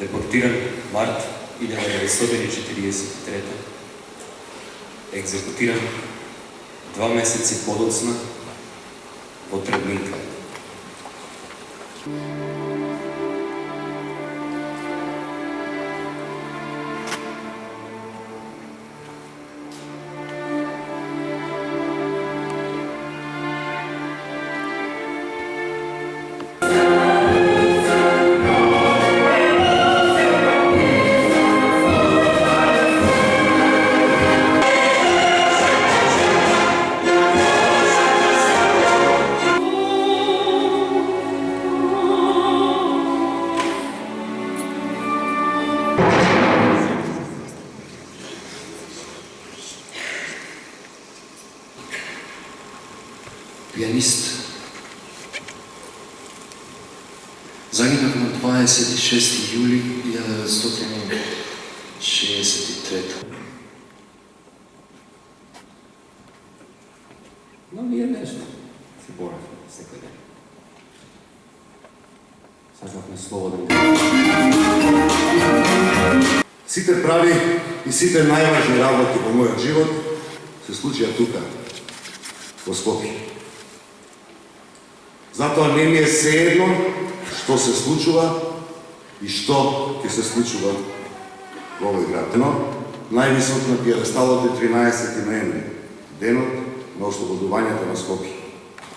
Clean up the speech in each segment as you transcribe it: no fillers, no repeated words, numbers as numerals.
Депортиран март 1943. Екзекутиран 2 месеци подоцна во Требнинка. Пианист. Загинав на 26 юли 1963. Но ние нешто се боравме секој ден. Сакавме слободен ден. Сите прави и сите најважни работи во мојот живот се случија тука, во Скопје. Затоа не ми е сеедно што се случува и што ќе се случува во овој град. Но највисок на пиедесталот е 13 ноември, денот на ослободувањето на Скопје.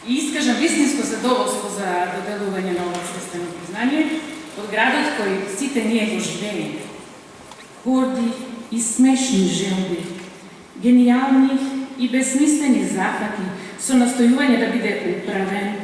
И искажам вистинско задоволство за доделување на ова свестено признание од градот кој сите ние го живееме. Горди и смешни желби, гениални и безсмислени зафати со настојување да биде управен.